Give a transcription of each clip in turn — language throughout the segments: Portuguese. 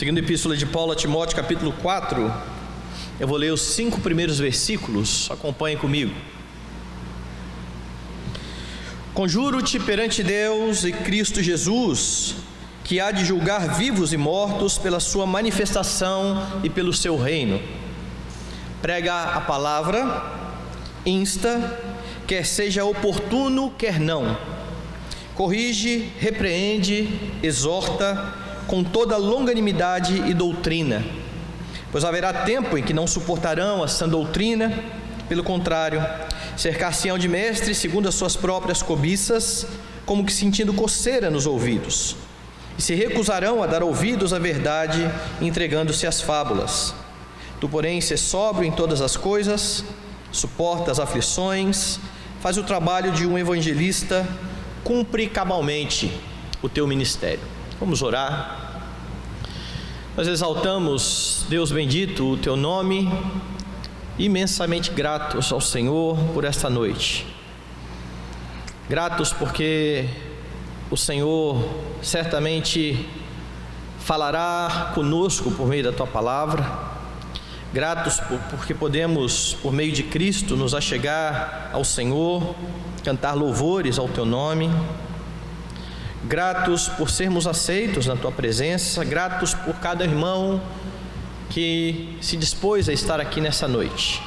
Segunda Epístola de Paulo a Timóteo, capítulo 4, eu vou ler os 5 primeiros versículos, acompanhe comigo. Conjuro-te perante Deus e Cristo Jesus, que há de julgar vivos e mortos pela sua manifestação e pelo seu reino. Prega a palavra, insta, quer seja oportuno, quer não. Corrige, repreende, exorta, com toda longanimidade e doutrina, pois haverá tempo em que não suportarão a sã doutrina, pelo contrário, cercar-se-ão de mestres segundo as suas próprias cobiças, como que sentindo coceira nos ouvidos, e se recusarão a dar ouvidos à verdade, entregando-se às fábulas. Tu, porém, sê sóbrio em todas as coisas, suporta as aflições, faz o trabalho de um evangelista, cumpre cabalmente o teu ministério. Vamos orar. Nós exaltamos, Deus bendito, o teu nome, imensamente gratos ao Senhor por esta noite. Gratos porque o Senhor certamente falará conosco por meio da tua palavra. Gratos porque podemos, por meio de Cristo, nos achegar ao Senhor, cantar louvores ao teu nome. Gratos por sermos aceitos na tua presença, gratos por cada irmão que se dispôs a estar aqui nessa noite.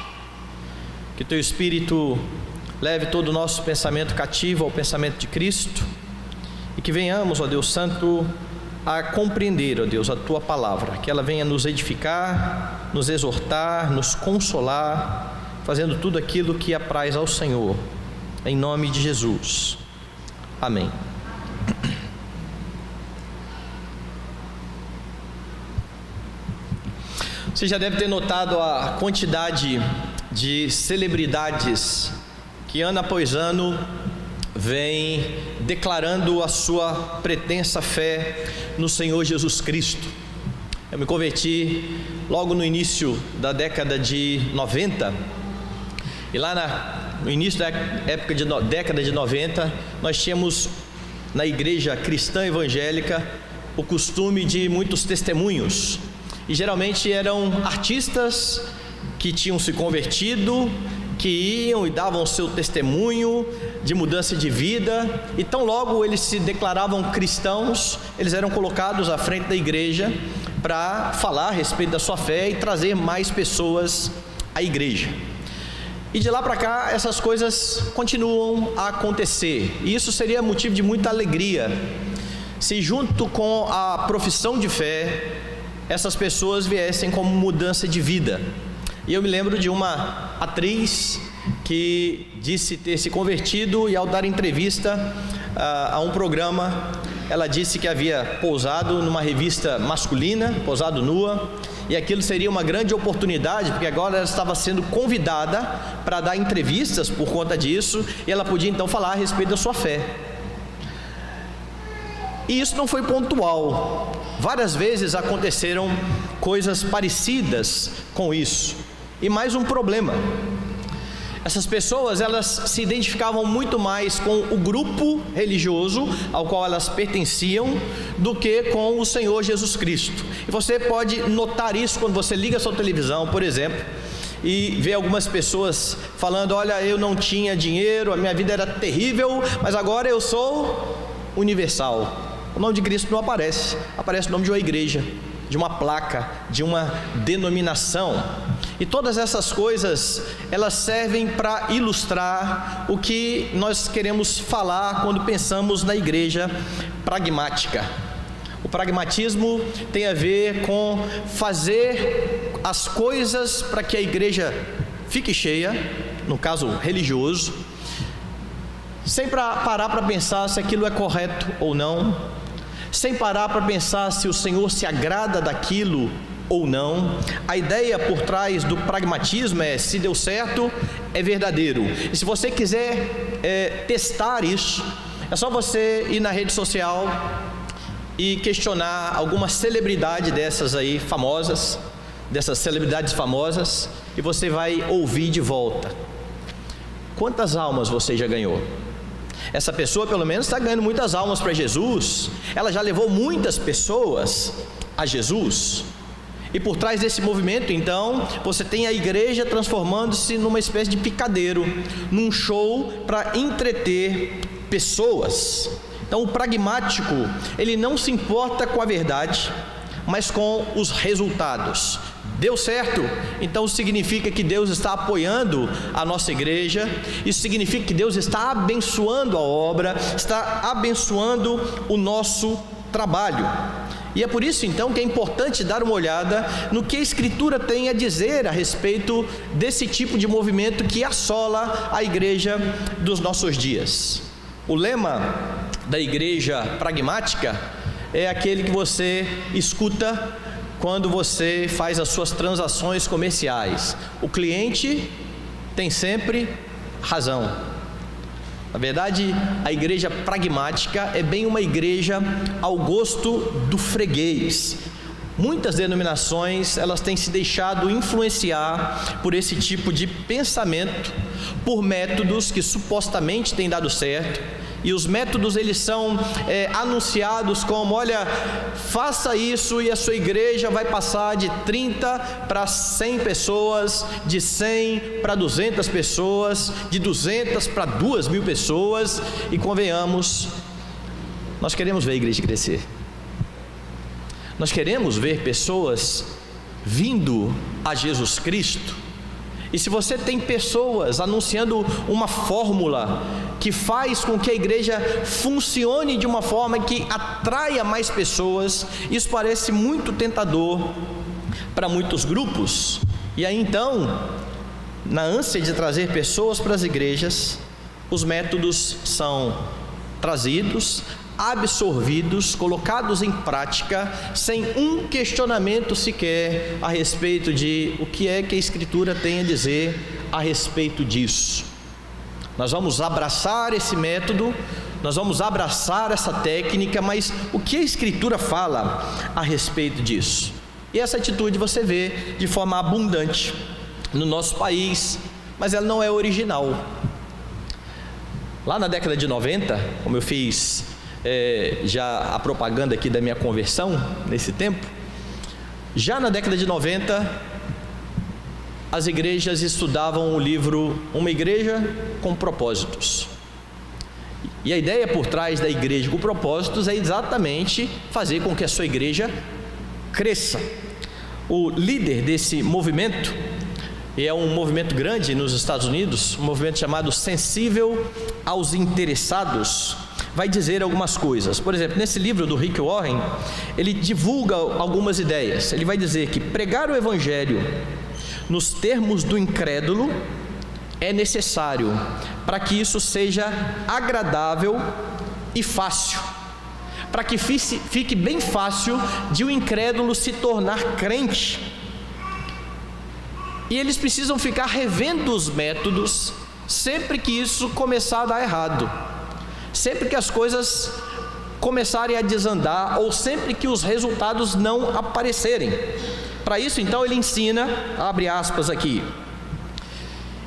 Que teu Espírito leve todo o nosso pensamento cativo ao pensamento de Cristo e que venhamos, ó Deus Santo, a compreender, ó Deus, a tua palavra, que ela venha nos edificar, nos exortar, nos consolar, fazendo tudo aquilo que apraz ao Senhor, em nome de Jesus. Amém. Você já deve ter notado a quantidade de celebridades que ano após ano vem declarando a sua pretensa fé no Senhor Jesus Cristo. Eu me converti logo no início da década de 90 e lá no início da década de 90 nós tínhamos na igreja cristã evangélica o costume de muitos testemunhos. E geralmente eram artistas que tinham se convertido, que iam e davam o seu testemunho de mudança de vida, e tão logo eles se declaravam cristãos, eles eram colocados à frente da igreja para falar a respeito da sua fé e trazer mais pessoas à igreja. E de lá para cá essas coisas continuam a acontecer, e isso seria motivo de muita alegria se junto com a profissão de fé essas pessoas viessem como mudança de vida. E eu me lembro de uma atriz que disse ter se convertido e ao dar entrevista a um programa, ela disse que havia pousado numa revista masculina, pousado nua, e aquilo seria uma grande oportunidade, porque agora ela estava sendo convidada para dar entrevistas por conta disso, e ela podia então falar a respeito da sua fé. E isso não foi pontual, várias vezes aconteceram coisas parecidas com isso. E mais um problema: essas pessoas, elas se identificavam muito mais com o grupo religioso ao qual elas pertenciam do que com o Senhor Jesus Cristo. E você pode notar isso quando você liga a sua televisão, por exemplo, e vê algumas pessoas falando: olha, eu não tinha dinheiro, a minha vida era terrível, mas agora eu sou universal. O nome de Cristo não aparece, aparece o nome de uma igreja, de uma placa, de uma denominação. E todas essas coisas, elas servem para ilustrar o que nós queremos falar quando pensamos na igreja pragmática. O pragmatismo tem a ver com fazer as coisas para que a igreja fique cheia, no caso religioso, sem parar para pensar se aquilo é correto ou não, sem parar para pensar se o Senhor se agrada daquilo ou não. A ideia por trás do pragmatismo é: se deu certo, é verdadeiro. E se você quiser testar isso, é só você ir na rede social e questionar alguma celebridade dessas aí famosas, dessas celebridades famosas, e você vai ouvir de volta: quantas almas você já ganhou? Essa pessoa pelo menos está ganhando muitas almas para Jesus, ela já levou muitas pessoas a Jesus. E por trás desse movimento, então, você tem a igreja transformando-se numa espécie de picadeiro, num show para entreter pessoas. Então, o pragmático, ele não se importa com a verdade, mas com os resultados. Deu certo? Então significa que Deus está apoiando a nossa igreja, isso significa que Deus está abençoando a obra, está abençoando o nosso trabalho. E é por isso então que é importante dar uma olhada no que a Escritura tem a dizer a respeito desse tipo de movimento que assola a igreja dos nossos dias. O lema da igreja pragmática é aquele que você escuta quando você faz as suas transações comerciais: o cliente tem sempre razão. Na verdade, a igreja pragmática é bem uma igreja ao gosto do freguês. Muitas denominações, elas têm se deixado influenciar por esse tipo de pensamento, por métodos que supostamente têm dado certo. E os métodos, eles são anunciados como: olha, faça isso e a sua igreja vai passar de 30 para 100 pessoas, de 100 para 200 pessoas, de 200 para 2.000 pessoas. E convenhamos, nós queremos ver a igreja crescer. Nós queremos ver pessoas vindo a Jesus Cristo. E se você tem pessoas anunciando uma fórmula que faz com que a igreja funcione de uma forma que atraia mais pessoas, isso parece muito tentador para muitos grupos. E aí então, na ânsia de trazer pessoas para as igrejas, os métodos são trazidos, absorvidos, colocados em prática, sem um questionamento sequer a respeito de o que é que a Escritura tem a dizer a respeito disso. Nós vamos abraçar esse método, nós vamos abraçar essa técnica, mas o que a Escritura fala a respeito disso? E essa atitude você vê de forma abundante no nosso país, mas ela não é original. Lá na década de 90, como eu fiz já a propaganda aqui da minha conversão nesse tempo, já na década de 90 as igrejas estudavam o livro Uma Igreja com Propósitos. E a ideia por trás da igreja com propósitos é exatamente fazer com que a sua igreja cresça. O líder desse movimento, e é um movimento grande nos Estados Unidos, um movimento chamado Sensível aos Interessados, vai dizer algumas coisas. Por exemplo, nesse livro do Rick Warren, ele divulga algumas ideias. Ele vai dizer que pregar o evangelho nos termos do incrédulo é necessário para que isso seja agradável e fácil, para que fique bem fácil de o incrédulo se tornar crente. E eles precisam ficar revendo os métodos sempre que isso começar a dar errado, sempre que as coisas começarem a desandar, ou sempre que os resultados não aparecerem. Para isso, então, ele ensina, abre aspas aqui: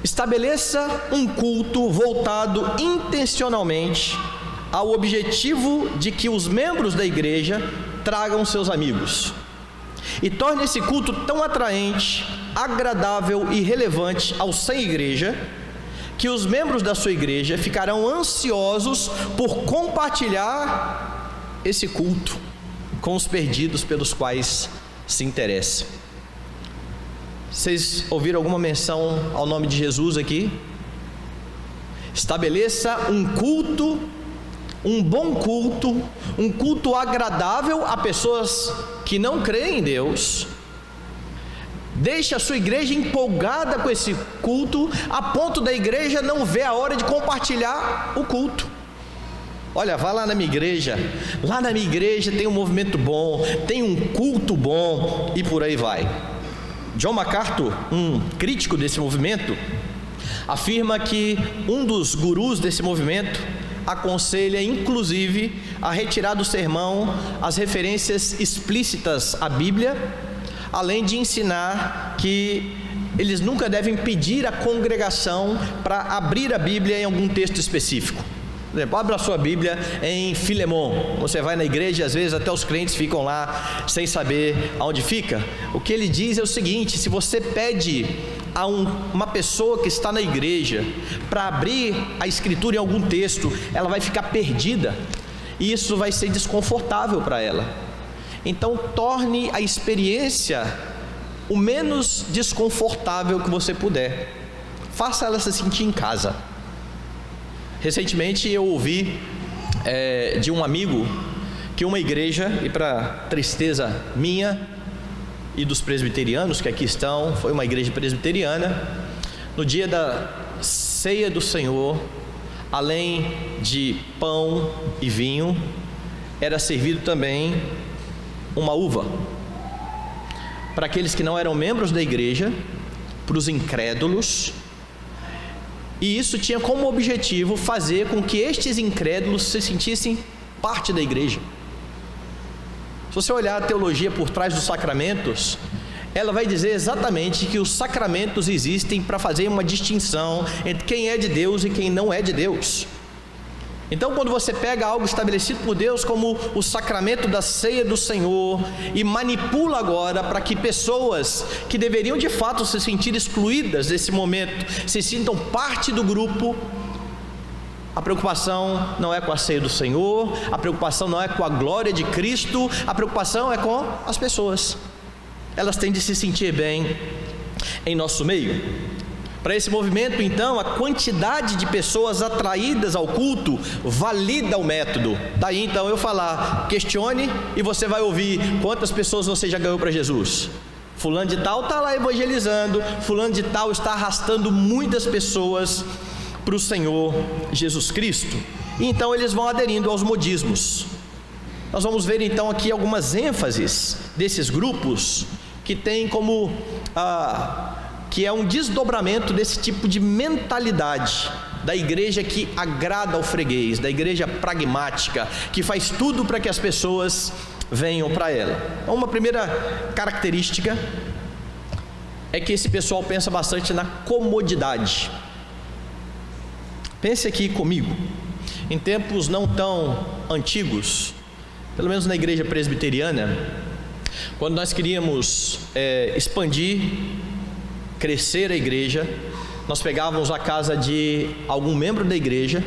estabeleça um culto voltado intencionalmente ao objetivo de que os membros da igreja tragam seus amigos, e torne esse culto tão atraente, agradável e relevante ao sem igreja, que os membros da sua igreja ficarão ansiosos por compartilhar esse culto com os perdidos pelos quais se interessam. Vocês ouviram alguma menção ao nome de Jesus aqui? Estabeleça um culto, um bom culto, um culto agradável a pessoas que não creem em Deus. Deixe a sua igreja empolgada com esse culto, a ponto da igreja não ver a hora de compartilhar o culto. Olha, vá lá na minha igreja, tem um movimento bom, tem um culto bom, e por aí vai. John MacArthur, um crítico desse movimento, afirma que um dos gurus desse movimento aconselha inclusive a retirar do sermão as referências explícitas à Bíblia, além de ensinar que eles nunca devem pedir à congregação para abrir a Bíblia em algum texto específico. Por exemplo, abra a sua Bíblia em Filemon. Você vai na igreja e às vezes até os crentes ficam lá sem saber aonde fica. O que ele diz é o seguinte: se você pede a uma pessoa que está na igreja para abrir a escritura em algum texto, ela vai ficar perdida e isso vai ser desconfortável para ela. Então torne a experiência o menos desconfortável que você puder. Faça ela se sentir em casa. Recentemente eu ouvi de um amigo que uma igreja, e para tristeza minha e dos presbiterianos que aqui estão, foi uma igreja presbiteriana, no dia da ceia do Senhor, além de pão e vinho, era servido também uma uva, para aqueles que não eram membros da igreja, para os incrédulos. E isso tinha como objetivo fazer com que estes incrédulos se sentissem parte da igreja. Se você olhar a teologia por trás dos sacramentos, ela vai dizer exatamente que os sacramentos existem para fazer uma distinção entre quem é de Deus e quem não é de Deus. Então, quando você pega algo estabelecido por Deus como o sacramento da ceia do Senhor e manipula agora para que pessoas que deveriam de fato se sentir excluídas desse momento se sintam parte do grupo, a preocupação não é com a ceia do Senhor, a preocupação não é com a glória de Cristo, a preocupação é com as pessoas. Elas têm de se sentir bem em nosso meio. Para esse movimento, então, a quantidade de pessoas atraídas ao culto valida o método. Daí então eu falar, questione e você vai ouvir quantas pessoas você já ganhou para Jesus. Fulano de tal está lá evangelizando, fulano de tal está arrastando muitas pessoas para o Senhor Jesus Cristo. E então eles vão aderindo aos modismos. Nós vamos ver então aqui algumas ênfases desses grupos que tem como que é um desdobramento desse tipo de mentalidade da igreja que agrada ao freguês, da igreja pragmática, que faz tudo para que as pessoas venham para ela. Então, uma primeira característica é que esse pessoal pensa bastante na comodidade. Pense aqui comigo, em tempos não tão antigos, pelo menos na igreja presbiteriana, quando nós queríamos expandir, crescer a igreja, nós pegávamos a casa de algum membro da igreja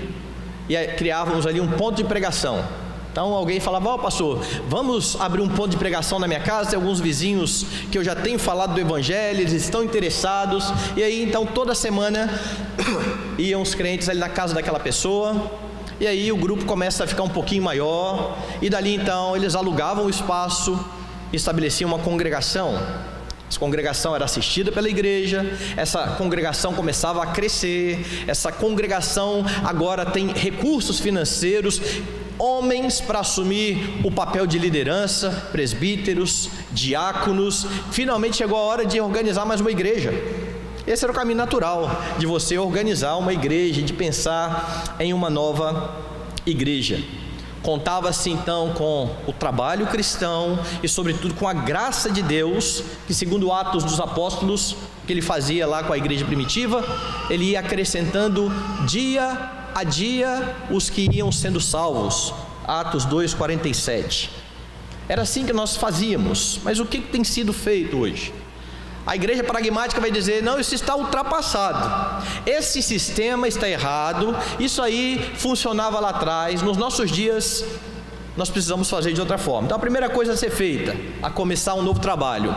e criávamos ali um ponto de pregação. Então alguém falava, pastor, vamos abrir um ponto de pregação na minha casa, tem alguns vizinhos que eu já tenho falado do evangelho, eles estão interessados. E aí então toda semana iam os crentes ali na casa daquela pessoa, e aí o grupo começa a ficar um pouquinho maior, e dali então eles alugavam o espaço e estabeleciam uma congregação. Essa congregação era assistida pela igreja, essa congregação começava a crescer, essa congregação agora tem recursos financeiros, homens para assumir o papel de liderança, presbíteros, diáconos. Finalmente chegou a hora de organizar mais uma igreja. Esse era o caminho natural de você organizar uma igreja, de pensar em uma nova igreja. Contava-se então com o trabalho cristão e sobretudo com a graça de Deus, que segundo Atos dos Apóstolos, que ele fazia lá com a igreja primitiva, ele ia acrescentando dia a dia os que iam sendo salvos. Atos 2:47. Era assim que nós fazíamos. Mas o que tem sido feito hoje? A igreja pragmática vai dizer, não, isso está ultrapassado, esse sistema está errado, isso aí funcionava lá atrás, nos nossos dias nós precisamos fazer de outra forma. Então a primeira coisa a ser feita, a começar um novo trabalho,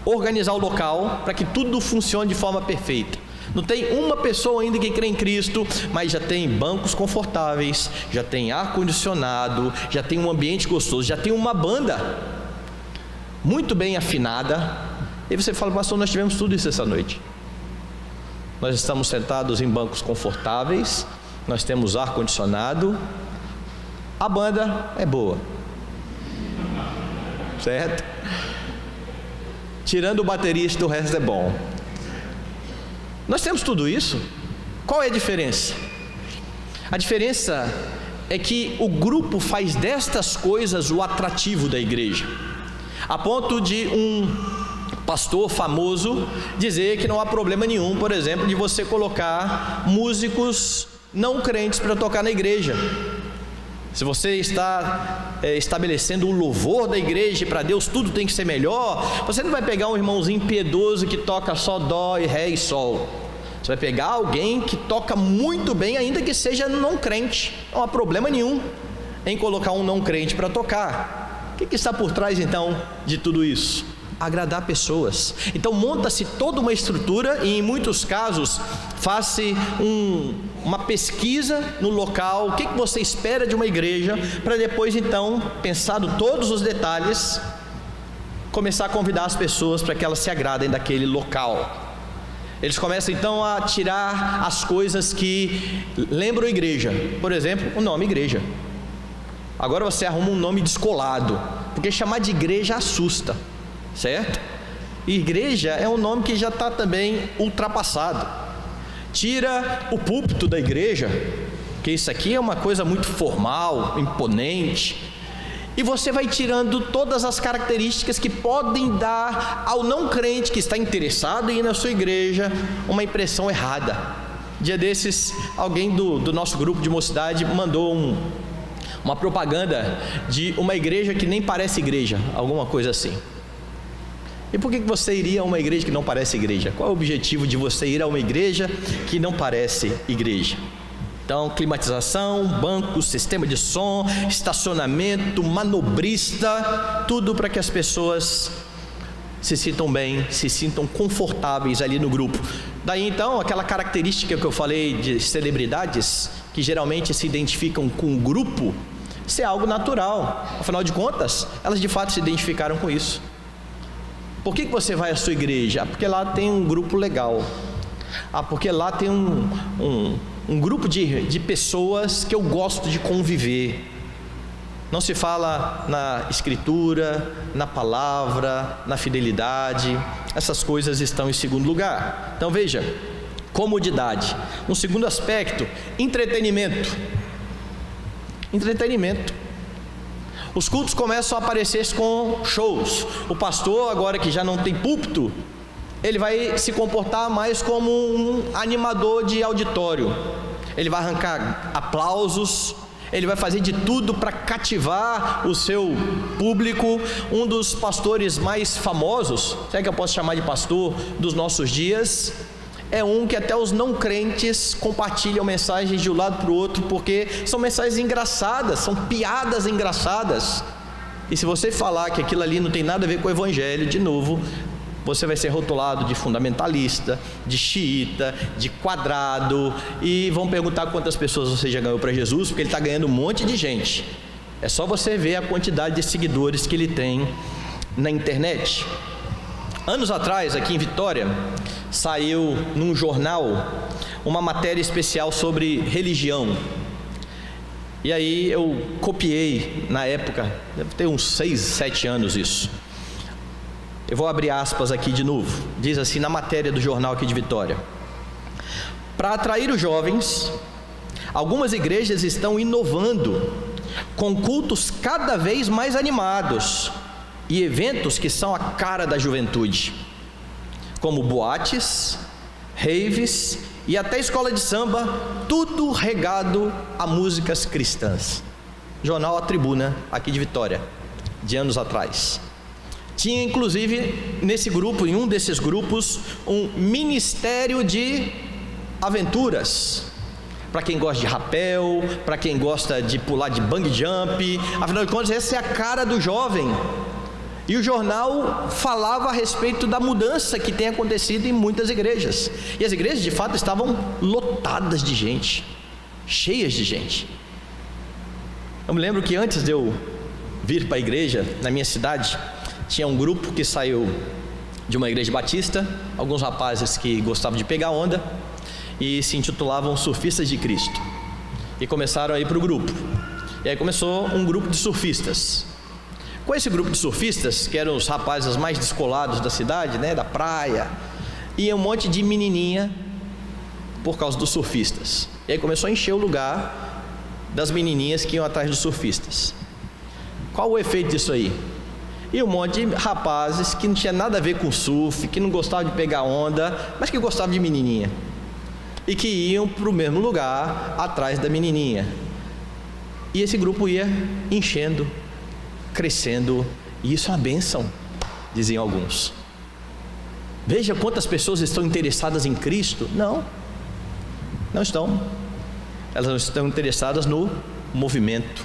organizar o local para que tudo funcione de forma perfeita. Não tem uma pessoa ainda que crê em Cristo, mas já tem bancos confortáveis, já tem ar-condicionado, já tem um ambiente gostoso, já tem uma banda muito bem afinada. E você fala, pastor, nós tivemos tudo isso essa noite. Nós estamos sentados em bancos confortáveis, nós temos ar-condicionado, a banda é boa, certo? Tirando o baterista, o resto é bom. Nós temos tudo isso. Qual é a diferença? A diferença é que o grupo faz destas coisas o atrativo da igreja, a ponto de um pastor famoso dizer que não há problema nenhum, por exemplo, de você colocar músicos não crentes para tocar na igreja. Se você está estabelecendo o louvor da igreja, para Deus tudo tem que ser melhor, você não vai pegar um irmãozinho piedoso que toca só dó e ré e sol. Você vai pegar alguém que toca muito bem, ainda que seja não crente. Não há problema nenhum em colocar um não crente para tocar. O que está por trás então de tudo isso? Agradar pessoas. Então monta-se toda uma estrutura e em muitos casos faz-se uma pesquisa no local, o que você espera de uma igreja, para depois então, pensado todos os detalhes, começar a convidar as pessoas para que elas se agradem daquele local. Eles começam então a tirar as coisas que lembram igreja, por exemplo, o nome igreja. Agora você arruma um nome descolado, porque chamar de igreja assusta, certo? E igreja é um nome que já está também ultrapassado. Tira o púlpito da igreja, que isso aqui é uma coisa muito formal, imponente, e você vai tirando todas as características que podem dar ao não crente que está interessado em ir na sua igreja uma impressão errada. Dia desses, alguém do nosso grupo de mocidade mandou uma propaganda de uma igreja que nem parece igreja, alguma coisa assim. E por que você iria a uma igreja que não parece igreja? Qual é o objetivo de você ir a uma igreja que não parece igreja? Então, climatização, banco, sistema de som, estacionamento, manobrista, tudo para que as pessoas se sintam bem, se sintam confortáveis ali no grupo. Daí então, aquela característica que eu falei de celebridades, que geralmente se identificam com o grupo, isso é algo natural. Afinal de contas, elas de fato se identificaram com isso. Por que você vai à sua igreja? Porque lá tem um grupo legal. Porque lá tem um grupo de pessoas que eu gosto de conviver. Não se fala na escritura, na palavra, na fidelidade. Essas coisas estão em segundo lugar. Então veja, comodidade. Um segundo aspecto, entretenimento. Entretenimento. Os cultos começam a aparecer com shows. O pastor, agora que já não tem púlpito, ele vai se comportar mais como um animador de auditório. Ele vai arrancar aplausos, ele vai fazer de tudo para cativar o seu público. Um dos pastores mais famosos, será que eu posso chamar de pastor dos nossos dias, é um que até os não crentes compartilham mensagens de um lado para o outro, porque são mensagens engraçadas, são piadas engraçadas. E se você falar que aquilo ali não tem nada a ver com o evangelho, de novo, você vai ser rotulado de fundamentalista, de xiita, de quadrado, e vão perguntar quantas pessoas você já ganhou para Jesus, porque ele está ganhando um monte de gente. É só você ver a quantidade de seguidores que ele tem na internet. Anos atrás, aqui em Vitória, saiu num jornal uma matéria especial sobre religião. E aí eu copiei na época, deve ter uns 6, 7 anos isso. Eu vou abrir aspas aqui de novo. Diz assim na matéria do jornal aqui de Vitória: para atrair os jovens, algumas igrejas estão inovando com cultos cada vez mais animados e eventos que são a cara da juventude, como boates, raves e até escola de samba, tudo regado a músicas cristãs. Jornal A Tribuna, aqui de Vitória, de anos atrás. Tinha inclusive nesse grupo, em um desses grupos, um ministério de aventuras, para quem gosta de rapel, para quem gosta de pular de bungee jump. Afinal de contas, essa é a cara do jovem. E o jornal falava a respeito da mudança que tem acontecido em muitas igrejas. E as igrejas de fato estavam lotadas de gente, cheias de gente. Eu me lembro que antes de eu vir para a igreja, na minha cidade, tinha um grupo que saiu de uma igreja batista, alguns rapazes que gostavam de pegar onda e se intitulavam Surfistas de Cristo. E começaram a ir para o grupo. E aí começou um grupo de surfistas. Com esse grupo de surfistas, que eram os rapazes mais descolados da cidade, né, da praia, ia um monte de menininha por causa dos surfistas. E aí começou a encher o lugar das menininhas que iam atrás dos surfistas. Qual o efeito disso aí? E um monte de rapazes que não tinha nada a ver com surf, que não gostavam de pegar onda, mas que gostavam de menininha. e que iam para o mesmo lugar atrás da menininha. E esse grupo ia enchendo, crescendo, e isso é uma bênção, diziam alguns. Veja quantas pessoas estão interessadas em Cristo. Não estão. Elas estão interessadas no movimento.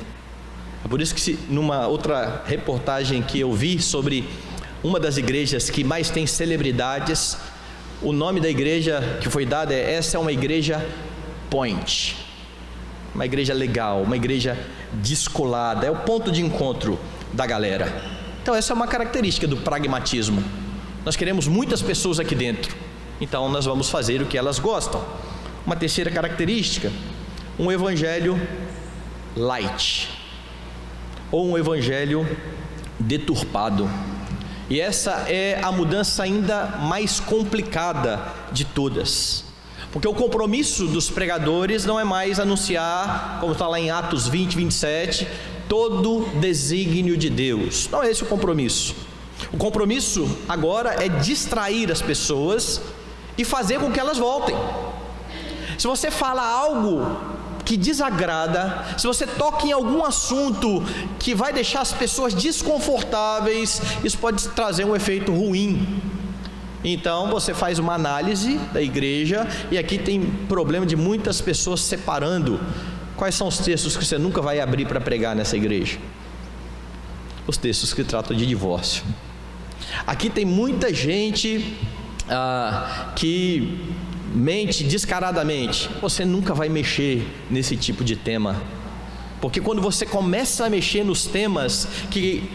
É por isso que numa outra reportagem que eu vi sobre uma das igrejas que mais tem celebridades, o nome da igreja que foi dado é: essa é uma igreja point, uma igreja legal, uma igreja descolada, é o ponto de encontro da galera. Então essa é uma característica do pragmatismo. Nós queremos muitas pessoas aqui dentro, então nós vamos fazer o que elas gostam. Uma terceira característica: um evangelho light, ou um evangelho deturpado. E essa é a mudança ainda mais complicada de todas, porque o compromisso dos pregadores não é mais anunciar, como está lá em Atos 20, 27, todo desígnio de Deus. Não é esse o compromisso. O compromisso agora é distrair as pessoas e fazer com que elas voltem. Se você fala algo que desagrada, se você toca em algum assunto que vai deixar as pessoas desconfortáveis, isso pode trazer um efeito ruim. Então você faz uma análise da igreja, e aqui tem problema de muitas pessoas separando. Quais são os textos que você nunca vai abrir para pregar nessa igreja? Os textos que tratam de divórcio. Aqui tem muita gente que mente descaradamente. Você nunca vai mexer nesse tipo de tema, porque quando você começa a mexer nos temas que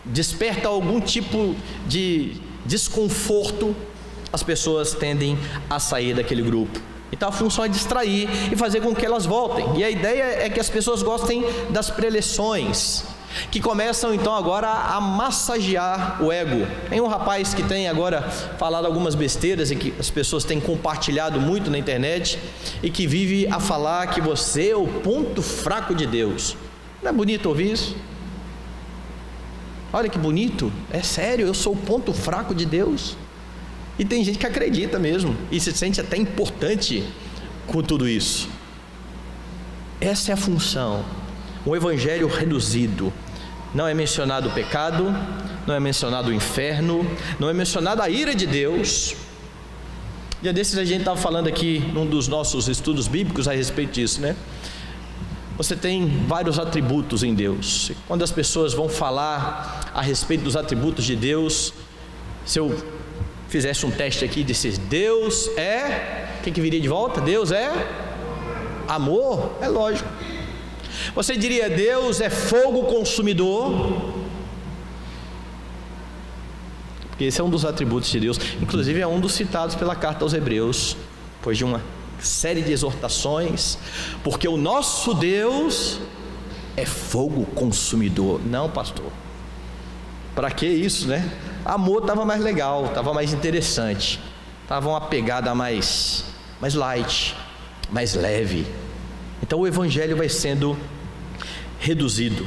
desperta algum tipo de desconforto, as pessoas tendem a sair daquele grupo. Então a função é distrair e fazer com que elas voltem. E a ideia é que as pessoas gostem das preleções, que começam então agora a massagear o ego. Tem um rapaz que tem agora falado algumas besteiras e que as pessoas têm compartilhado muito na internet, e que vive a falar que você é o ponto fraco de Deus. Não é bonito ouvir isso? Olha que bonito, é sério, eu sou o ponto fraco de Deus? E tem gente que acredita mesmo, e se sente até importante com tudo isso. Essa é a função. Um evangelho reduzido. Não é mencionado o pecado, não é mencionado o inferno, não é mencionada a ira de Deus. Dia desses a gente estava falando aqui num dos nossos estudos bíblicos a respeito disso, né? Você tem vários atributos em Deus. Quando as pessoas vão falar a respeito dos atributos de Deus, se eu fizesse um teste aqui e dissesse: Deus é... o que viria de volta? Deus é amor? É lógico. Você diria: Deus é fogo consumidor? Porque esse é um dos atributos de Deus. Inclusive é um dos citados pela carta aos Hebreus, depois de uma série de exortações. Porque o nosso Deus é fogo consumidor. Não, pastor, para que isso, né? Amor estava mais legal, estava mais interessante, estava uma pegada mais light, mais leve. Então o evangelho vai sendo reduzido.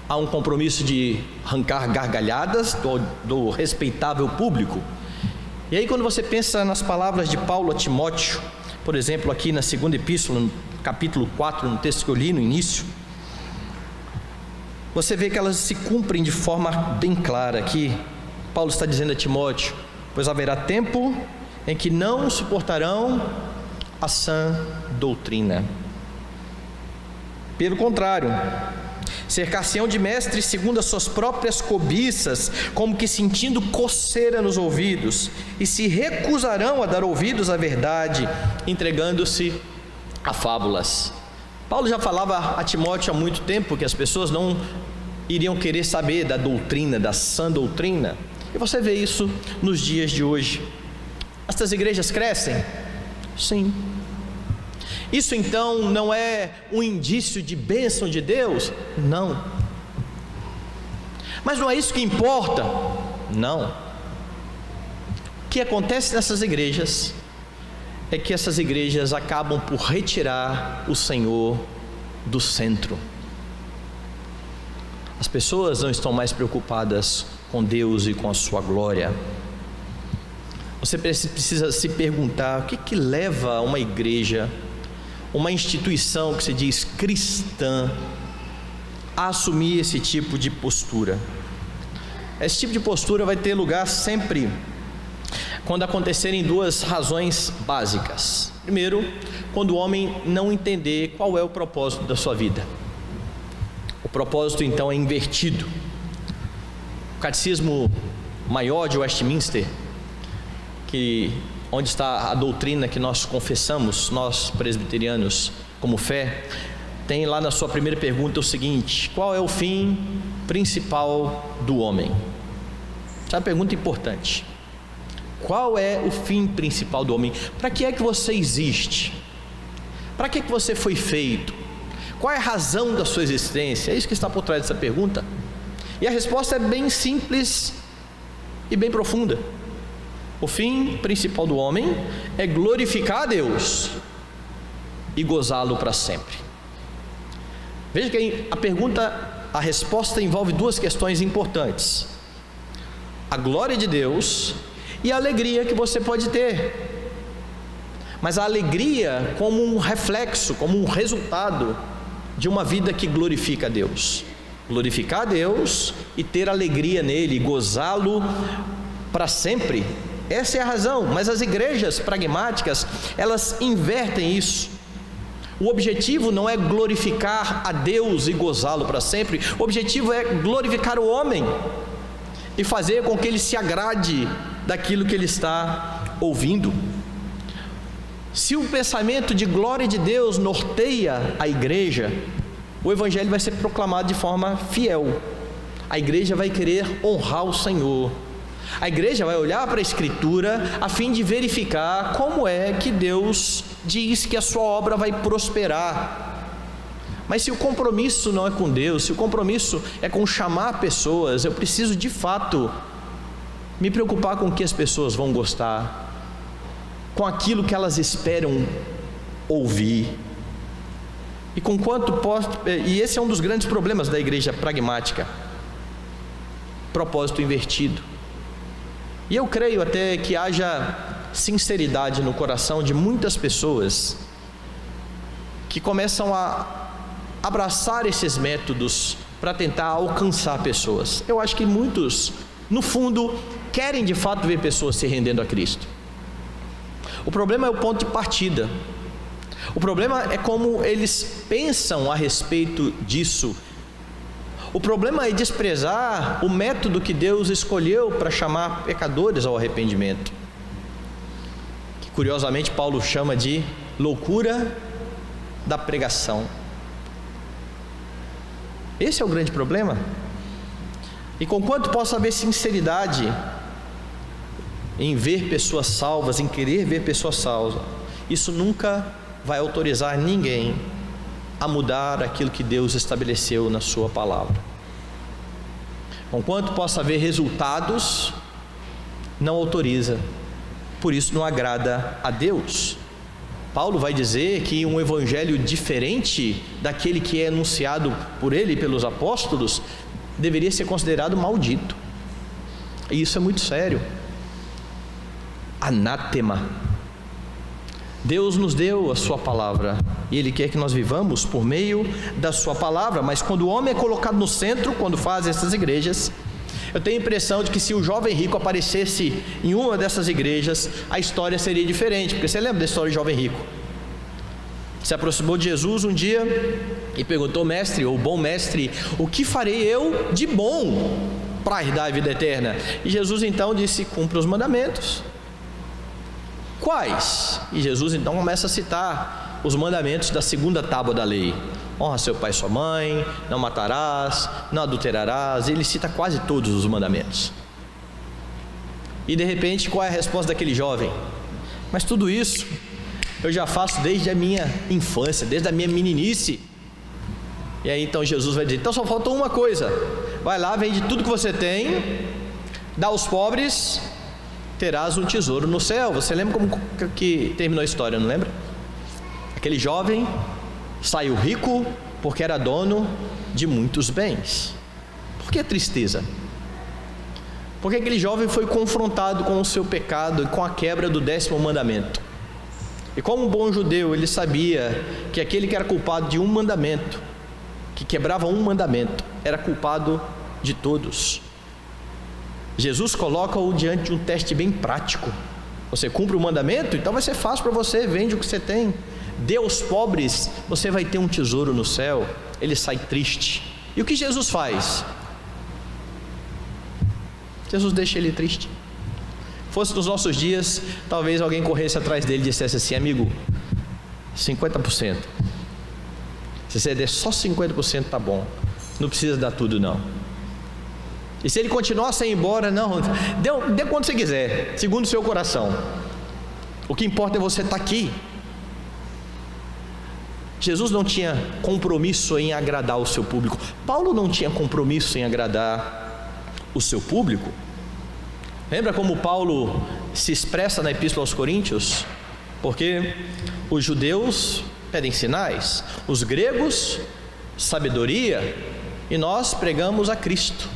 Há um compromisso de arrancar gargalhadas do respeitável público. E aí, quando você pensa nas palavras de Paulo a Timóteo, por exemplo, aqui na segunda epístola, no capítulo 4, no texto que eu li no início, você vê que elas se cumprem de forma bem clara. Aqui Paulo está dizendo a Timóteo: pois haverá tempo em que não suportarão a sã doutrina. Pelo contrário, cercar-se-ão de mestres segundo as suas próprias cobiças, como que sentindo coceira nos ouvidos, e se recusarão a dar ouvidos à verdade, entregando-se a fábulas. Paulo já falava a Timóteo há muito tempo que as pessoas não iriam querer saber da doutrina, da sã doutrina, e você vê isso nos dias de hoje. Estas igrejas crescem? Sim. Isso então não é um indício de bênção de Deus? Não. Mas não é isso que importa? Não. O que acontece nessas igrejas é que essas igrejas acabam por retirar o Senhor do centro. As pessoas não estão mais preocupadas com Deus e com a sua glória. Você precisa se perguntar: o que leva uma igreja, uma instituição que se diz cristã, a assumir esse tipo de postura? Esse tipo de postura vai ter lugar sempre quando acontecerem duas razões básicas. Primeiro, quando o homem não entender qual é o propósito da sua vida. O propósito então é invertido. O Catecismo Maior de Westminster, onde está a doutrina que nós confessamos, nós presbiterianos, como fé, tem lá na sua primeira pergunta o seguinte: qual é o fim principal do homem? Essa é uma pergunta importante. Qual é o fim principal do homem? Para que é que você existe? Para que você foi feito? Qual é a razão da sua existência? É isso que está por trás dessa pergunta. E a resposta é bem simples e bem profunda. O fim principal do homem é glorificar a Deus e gozá-lo para sempre. Veja que a resposta envolve duas questões importantes: a glória de Deus e a alegria que você pode ter. Mas a alegria como um reflexo, como um resultado de uma vida que glorifica a Deus. Glorificar a Deus e ter alegria nele, gozá-lo para sempre. Essa é a razão. Mas as igrejas pragmáticas, elas invertem isso. O objetivo não é glorificar a Deus e gozá-lo para sempre. O objetivo é glorificar o homem e fazer com que ele se agrade daquilo que ele está ouvindo. Se o pensamento de glória de Deus norteia a igreja, o evangelho vai ser proclamado de forma fiel. A igreja vai querer honrar o Senhor. A igreja vai olhar para a Escritura a fim de verificar como é que Deus diz que a sua obra vai prosperar. Mas se o compromisso não é com Deus, se o compromisso é com chamar pessoas, eu preciso de fato me preocupar com o que as pessoas vão gostar, com aquilo que elas esperam ouvir. E esse é um dos grandes problemas da igreja pragmática: propósito invertido. E eu creio até que haja sinceridade no coração de muitas pessoas que começam a abraçar esses métodos para tentar alcançar pessoas. Eu acho que muitos, no fundo, querem de fato ver pessoas se rendendo a Cristo. O problema é o ponto de partida. O problema é como eles pensam a respeito disso. O problema é desprezar o método que Deus escolheu para chamar pecadores ao arrependimento, que curiosamente Paulo chama de loucura da pregação. Esse é o grande problema. E conquanto possa haver sinceridade em ver pessoas salvas, em querer ver pessoas salvas, isso nunca vai autorizar ninguém a mudar aquilo que Deus estabeleceu na sua palavra. Conquanto possa haver resultados, não autoriza. Por isso não agrada a Deus. Paulo vai dizer que um evangelho diferente daquele que é anunciado por ele e pelos apóstolos deveria ser considerado maldito. E isso é muito sério. Anátema. Deus nos deu a sua palavra e Ele quer que nós vivamos por meio da sua palavra. Mas quando o homem é colocado no centro, quando faz essas igrejas, eu tenho a impressão de que se o jovem rico aparecesse em uma dessas igrejas, a história seria diferente. Porque você lembra da história do jovem rico? Se aproximou de Jesus um dia e perguntou: mestre, ou bom mestre, o que farei eu de bom para herdar a vida eterna? E Jesus então disse: cumpra os mandamentos. Quais? E Jesus então começa a citar os mandamentos da segunda tábua da lei: honra seu pai e sua mãe, não matarás, não adulterarás. Ele cita quase todos os mandamentos. E de repente, qual é a resposta daquele jovem? Mas tudo isso eu já faço desde a minha infância, desde a minha meninice. E aí então Jesus vai dizer: então só falta uma coisa, vai lá, vende tudo que você tem, dá aos pobres, terás um tesouro no céu. Você lembra como que terminou a história, não lembra? Aquele jovem saiu rico porque era dono de muitos bens. Por que a tristeza? Porque aquele jovem foi confrontado com o seu pecado e com a quebra do 10º mandamento. E como um bom judeu, ele sabia que aquele que era culpado de um mandamento, que quebrava um mandamento, era culpado de todos. Jesus coloca-o diante de um teste bem prático. Você cumpre o mandamento, então vai ser fácil para você, vende o que você tem, dê aos pobres, você vai ter um tesouro no céu. Ele sai triste. E o que Jesus faz? Jesus deixa ele triste. Fosse nos nossos dias, talvez alguém corresse atrás dele e dissesse assim: amigo, 50%. Se você der só 50% tá bom, não precisa dar tudo não. E se ele continuasse a ir embora, não, dê quanto você quiser, segundo o seu coração. O que importa é você estar aqui. Jesus não tinha compromisso em agradar o seu público. Paulo não tinha compromisso em agradar o seu público. Lembra como Paulo se expressa na Epístola aos Coríntios? Porque os judeus pedem sinais, os gregos sabedoria, e nós pregamos a Cristo.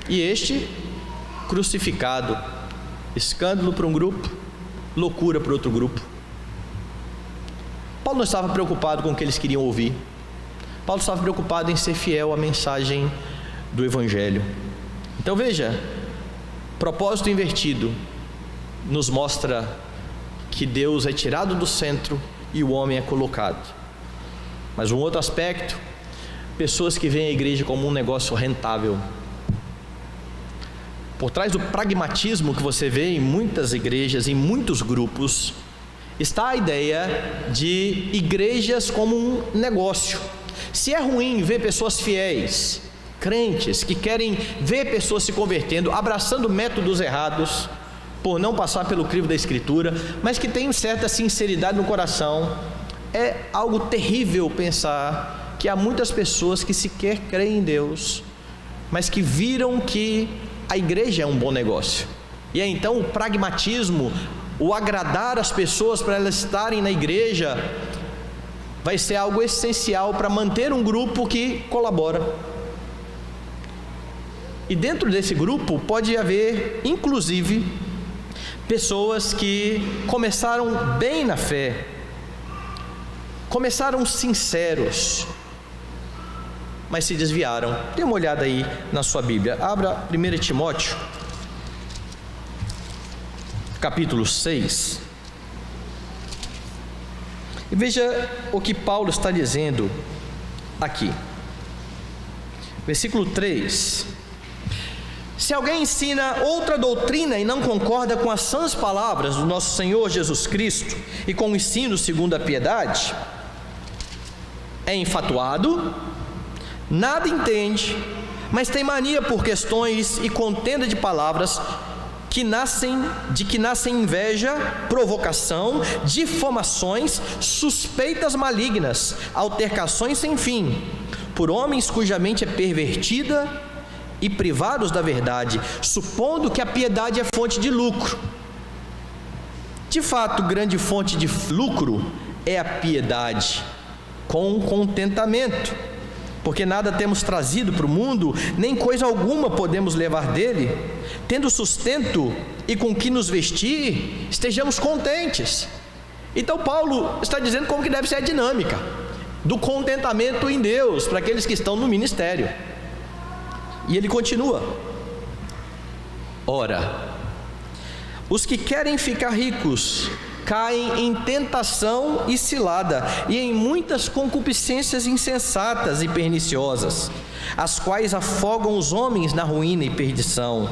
E este crucificado, escândalo para um grupo, loucura para outro grupo. Paulo não estava preocupado com o que eles queriam ouvir. Paulo estava preocupado em ser fiel à mensagem do Evangelho. Então veja, propósito invertido nos mostra que Deus é tirado do centro e o homem é colocado. Mas um outro aspecto, pessoas que veem a igreja como um negócio rentável. Por trás do pragmatismo que você vê em muitas igrejas, em muitos grupos, está a ideia de igrejas como um negócio. Se é ruim ver pessoas fiéis, crentes, que querem ver pessoas se convertendo, abraçando métodos errados, por não passar pelo crivo da Escritura, mas que têm certa sinceridade no coração, é algo terrível pensar que há muitas pessoas que sequer creem em Deus, mas que viram que a igreja é um bom negócio. E é então o pragmatismo, o agradar as pessoas para elas estarem na igreja, vai ser algo essencial para manter um grupo que colabora. E dentro desse grupo pode haver, inclusive, pessoas que começaram bem na fé, começaram sinceros, mas se desviaram. Dê uma olhada aí na sua Bíblia, abra 1 Timóteo, capítulo 6, e veja o que Paulo está dizendo aqui, versículo 3: se alguém ensina outra doutrina e não concorda com as sãs palavras do nosso Senhor Jesus Cristo e com o ensino segundo a piedade, é enfatuado, nada entende, mas tem mania por questões e contenda de palavras que nascem inveja, provocação, difamações, suspeitas malignas, altercações sem fim, por homens cuja mente é pervertida e privados da verdade, supondo que a piedade é fonte de lucro. De fato, grande fonte de lucro é a piedade, com contentamento, porque nada temos trazido para o mundo, nem coisa alguma podemos levar dele. Tendo sustento e com que nos vestir, estejamos contentes. Então Paulo está dizendo como que deve ser a dinâmica do contentamento em Deus para aqueles que estão no ministério. E ele continua: ora, os que querem ficar ricos caem em tentação e cilada, e em muitas concupiscências insensatas e perniciosas, as quais afogam os homens na ruína e perdição.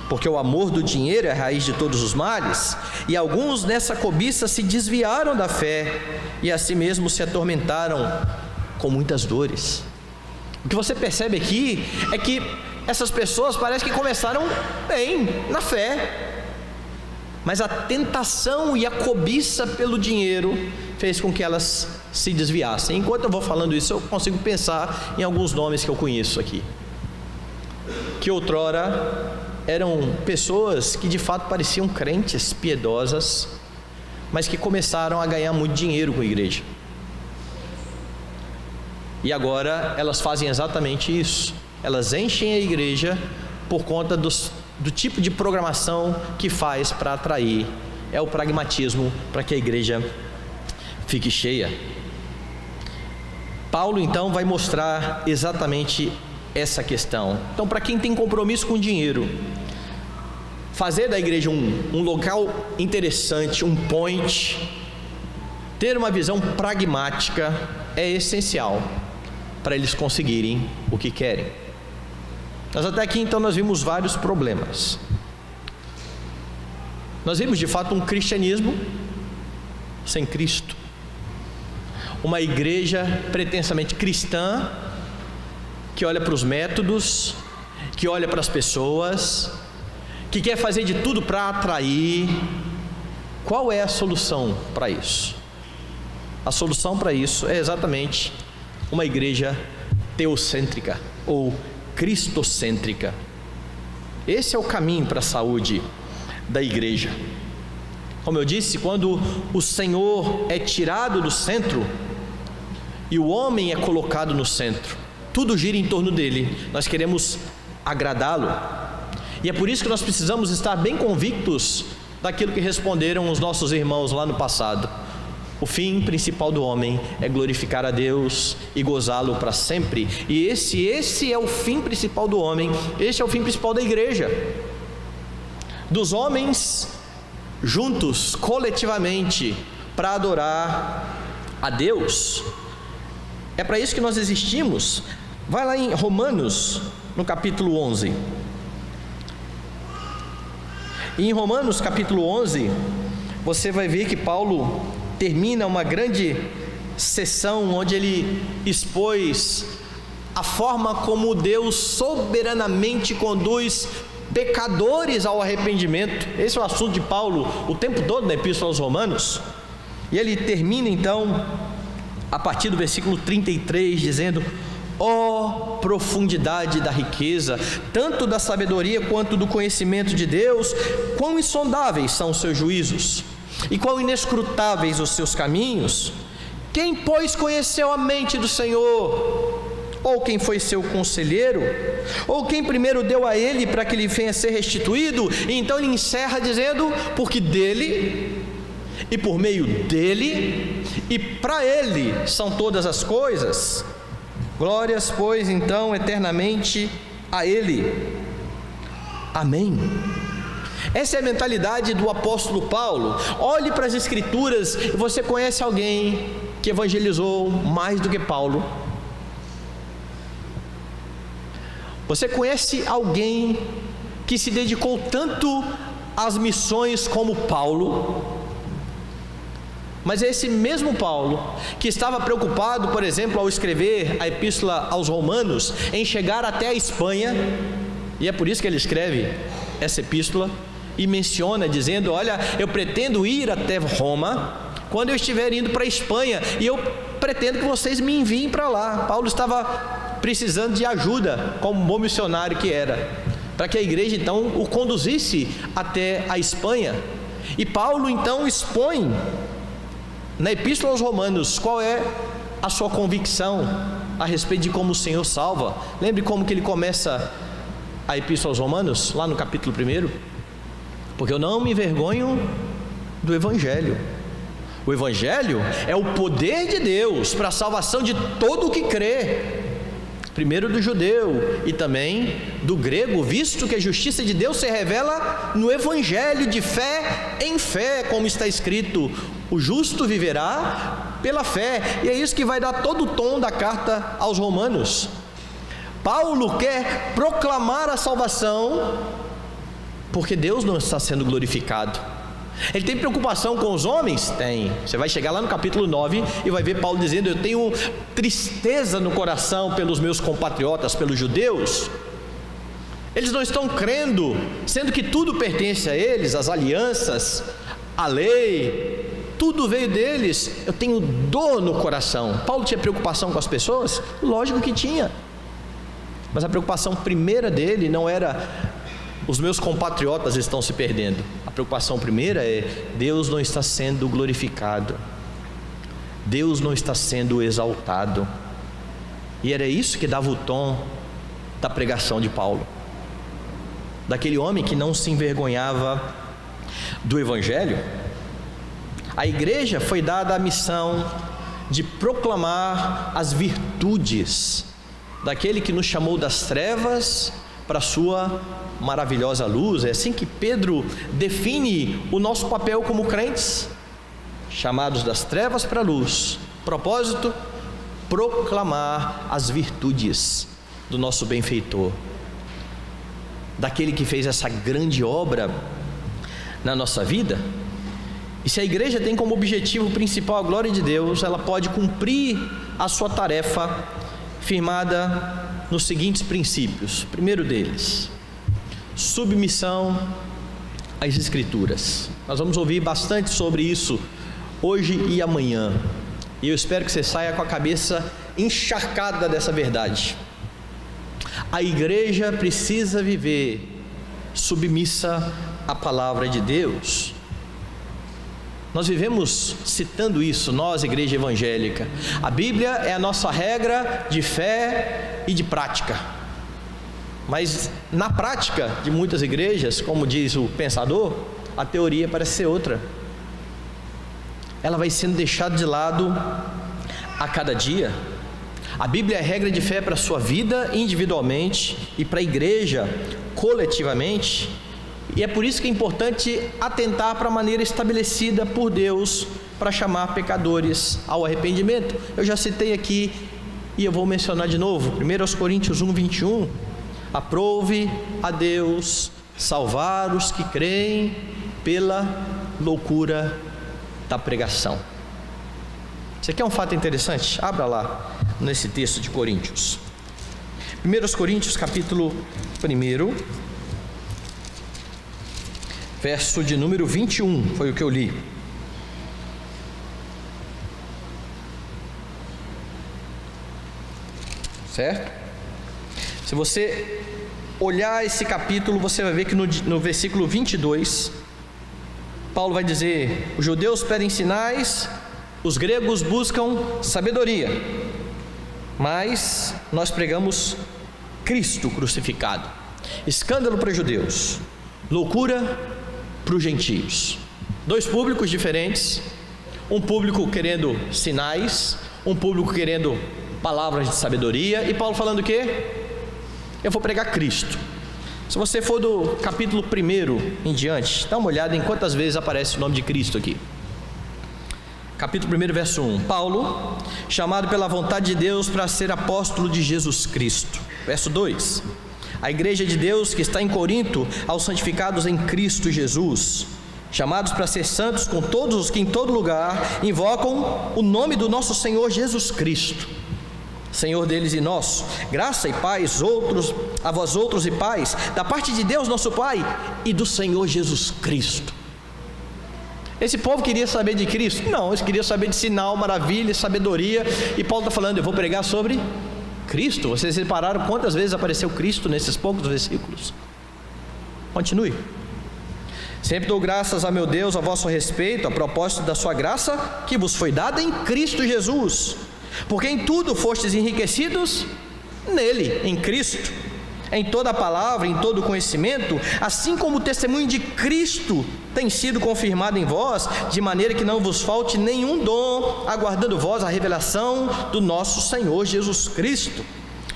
Porque o amor do dinheiro é a raiz de todos os males, e alguns nessa cobiça se desviaram da fé, e a si mesmos se atormentaram com muitas dores. O que você percebe aqui é que essas pessoas parece que começaram bem na fé, mas a tentação e a cobiça pelo dinheiro fez com que elas se desviassem. Enquanto eu vou falando isso, eu consigo pensar em alguns nomes que eu conheço aqui, que outrora eram pessoas que de fato pareciam crentes, piedosas, mas que começaram a ganhar muito dinheiro com a igreja. E agora elas fazem exatamente isso. Elas enchem a igreja por conta dos do tipo de programação que faz para atrair, é o pragmatismo para que a igreja fique cheia. Paulo então vai mostrar exatamente essa questão. Então, para quem tem compromisso com dinheiro, fazer da igreja um local interessante, um point, ter uma visão pragmática é essencial para eles conseguirem o que querem. Mas até aqui então nós vimos vários problemas. Nós vimos de fato um cristianismo sem Cristo, uma igreja pretensamente cristã, que olha para os métodos, que olha para as pessoas, que quer fazer de tudo para atrair. Qual é a solução para isso? A solução para isso é exatamente uma igreja teocêntrica ou cristocêntrica. Esse é o caminho para a saúde da igreja. Como eu disse, quando o Senhor é tirado do centro e o homem é colocado no centro, tudo gira em torno dele. Nós queremos agradá-lo, e é por isso que nós precisamos estar bem convictos daquilo que responderam os nossos irmãos lá no passado. O fim principal do homem é glorificar a Deus e gozá-lo para sempre. E esse é o fim principal do homem. Este é o fim principal da igreja, dos homens juntos, coletivamente, para adorar a Deus. É para isso que nós existimos. Vai lá em Romanos, no capítulo 11. E em Romanos capítulo 11, você vai ver que Paulo termina uma grande sessão onde ele expôs a forma como Deus soberanamente conduz pecadores ao arrependimento. Esse é o assunto de Paulo o tempo todo na Epístola aos Romanos. E ele termina então a partir do versículo 33 dizendo: ó profundidade da riqueza, tanto da sabedoria quanto do conhecimento de Deus, quão insondáveis são os seus juízos e quão inescrutáveis os seus caminhos. Quem, pois, conheceu a mente do Senhor? Ou quem foi seu conselheiro? Ou quem primeiro deu a ele para que ele venha a ser restituído? E então ele encerra dizendo: porque dele, e por meio dele, e para ele são todas as coisas. Glórias, pois, então, eternamente a ele. Amém. Essa é a mentalidade do apóstolo Paulo. Olhe para as Escrituras e você conhece alguém que evangelizou mais do que Paulo? Você conhece alguém que se dedicou tanto às missões como Paulo? Mas é esse mesmo Paulo que estava preocupado, por exemplo, ao escrever a Epístola aos Romanos, em chegar até a Espanha, e é por isso que ele escreve essa epístola e menciona dizendo: olha, eu pretendo ir até Roma quando eu estiver indo para a Espanha, e eu pretendo que vocês me enviem para lá. Paulo estava precisando de ajuda, como bom missionário que era, para que a igreja então o conduzisse até a Espanha. E Paulo então expõe na Epístola aos Romanos qual é a sua convicção a respeito de como o Senhor salva. Lembre como que ele começa a Epístola aos Romanos, lá no capítulo 1: porque eu não me envergonho do Evangelho. O Evangelho é o poder de Deus para a salvação de todo o que crê, primeiro do judeu e também do grego, visto que a justiça de Deus se revela no Evangelho, de fé em fé, como está escrito: o justo viverá pela fé. E é isso que vai dar todo o tom da carta aos Romanos. Paulo quer proclamar a salvação porque Deus não está sendo glorificado. Ele tem preocupação com os homens? Tem. Você vai chegar lá no capítulo 9 e vai ver Paulo dizendo: eu tenho tristeza no coração pelos meus compatriotas, pelos judeus. Eles não estão crendo, sendo que tudo pertence a eles, as alianças, a lei, tudo veio deles. Eu tenho dor no coração. Paulo tinha preocupação com as pessoas? Lógico que tinha. Mas a preocupação primeira dele não era: os meus compatriotas estão se perdendo. A preocupação primeira é: Deus não está sendo glorificado, Deus não está sendo exaltado. E era isso que dava o tom da pregação de Paulo. daquele homem que não se envergonhava do Evangelho, a igreja foi dada a missão de proclamar as virtudes daquele que nos chamou das trevas para a sua maravilhosa luz. É assim que Pedro define o nosso papel como crentes, chamados das trevas para a luz. Propósito: proclamar as virtudes do nosso benfeitor, daquele que fez essa grande obra na nossa vida. E se a igreja tem como objetivo principal a glória de Deus, ela pode cumprir a sua tarefa firmada nos seguintes princípios. O primeiro deles: submissão às Escrituras. Nós vamos ouvir bastante sobre isso hoje e amanhã, e eu espero que você saia com a cabeça encharcada dessa verdade. A igreja precisa viver submissa à palavra de Deus. Nós vivemos citando isso, nós, igreja evangélica. A Bíblia é a nossa regra de fé e de prática. Mas na prática de muitas igrejas, como diz o pensador, a teoria parece ser outra. Ela vai sendo deixada de lado a cada dia. A Bíblia é regra de fé para a sua vida individualmente e para a igreja coletivamente. E é por isso que é importante atentar para a maneira estabelecida por Deus para chamar pecadores ao arrependimento. Eu já citei aqui e eu vou mencionar de novo, 1 Coríntios 1:21, aprove a Deus salvar os que creem pela loucura da pregação. Isso aqui é um fato interessante, abra lá nesse texto de Coríntios. 1 Coríntios capítulo 1, verso de número 21, foi o que eu li. Certo? Se você olhar esse capítulo, você vai ver que no versículo 22, Paulo vai dizer: os judeus pedem sinais, os gregos buscam sabedoria, mas nós pregamos Cristo crucificado, escândalo para os judeus, loucura para os gentios. Dois públicos diferentes, um público querendo sinais, um público querendo palavras de sabedoria, e Paulo falando o quê? Eu vou pregar Cristo. Se você for do capítulo 1 em diante, dá uma olhada em quantas vezes aparece o nome de Cristo aqui. Capítulo 1, verso 1. Paulo, chamado pela vontade de Deus para ser apóstolo de Jesus Cristo. Verso 2. A igreja de Deus que está em Corinto, aos santificados em Cristo Jesus, chamados para ser santos com todos os que em todo lugar invocam o nome do nosso Senhor Jesus Cristo, Senhor deles e nosso. Graça e paz a vós outros e paz, da parte de Deus nosso Pai e do Senhor Jesus Cristo. Esse povo queria saber de Cristo? Não, eles queriam saber de sinal, maravilha, sabedoria. E Paulo está falando: eu vou pregar sobre Cristo. Vocês repararam quantas vezes apareceu Cristo nesses poucos versículos? Continue. Sempre dou graças a meu Deus a vosso respeito, a propósito da sua graça que vos foi dada em Cristo Jesus, porque em tudo fostes enriquecidos nele, em Cristo, em toda a palavra, em todo o conhecimento, assim como o testemunho de Cristo tem sido confirmado em vós, de maneira que não vos falte nenhum dom, aguardando vós a revelação do nosso Senhor Jesus Cristo,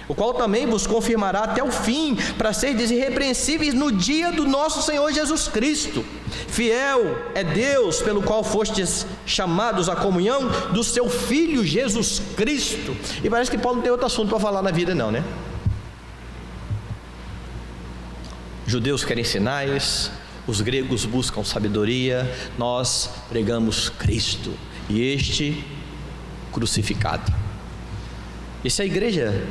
o qual também vos confirmará até o fim, para seres irrepreensíveis no dia do nosso Senhor Jesus Cristo. Fiel é Deus, pelo qual fostes chamados à comunhão do seu Filho Jesus Cristo. E parece que Paulo não tem outro assunto para falar na vida não, né? Judeus querem sinais, os gregos buscam sabedoria, nós pregamos Cristo, e este crucificado. E se a igreja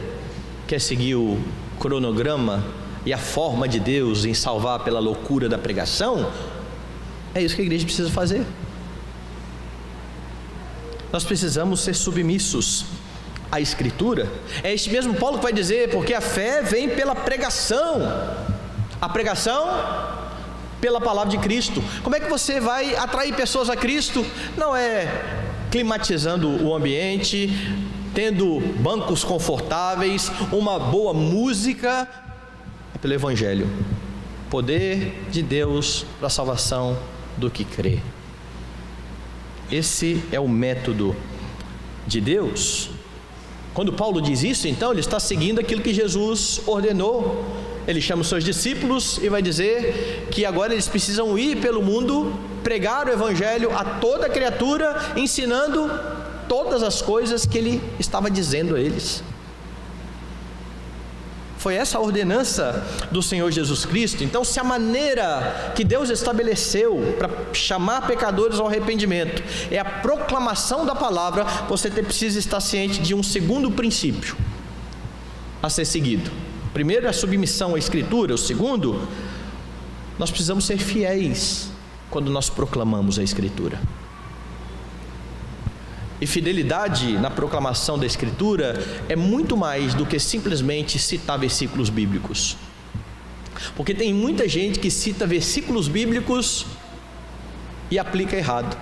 quer seguir o cronograma e a forma de Deus em salvar pela loucura da pregação, é isso que a igreja precisa fazer. Nós precisamos ser submissos à Escritura. É este mesmo Paulo que vai dizer: porque a fé vem pela pregação, a pregação pela palavra de Cristo. Como é que você vai atrair pessoas a Cristo? Não é climatizando o ambiente, tendo bancos confortáveis, uma boa música. É pelo Evangelho. Poder de Deus para a salvação do que crê. Esse é o método de Deus. Quando Paulo diz isso, então, ele está seguindo aquilo que Jesus ordenou. Ele chama os seus discípulos e vai dizer que agora eles precisam ir pelo mundo, pregar o evangelho a toda criatura, ensinando todas as coisas que ele estava dizendo a eles. Foi essa a ordenança do Senhor Jesus Cristo. Então, se a maneira que Deus estabeleceu para chamar pecadores ao arrependimento é a proclamação da palavra, você precisa estar ciente de um segundo princípio a ser seguido. O primeiro é a submissão à Escritura. O segundo, nós precisamos ser fiéis quando nós proclamamos a Escritura. E fidelidade na proclamação da Escritura é muito mais do que simplesmente citar versículos bíblicos. Porque tem muita gente que cita versículos bíblicos e aplica errado.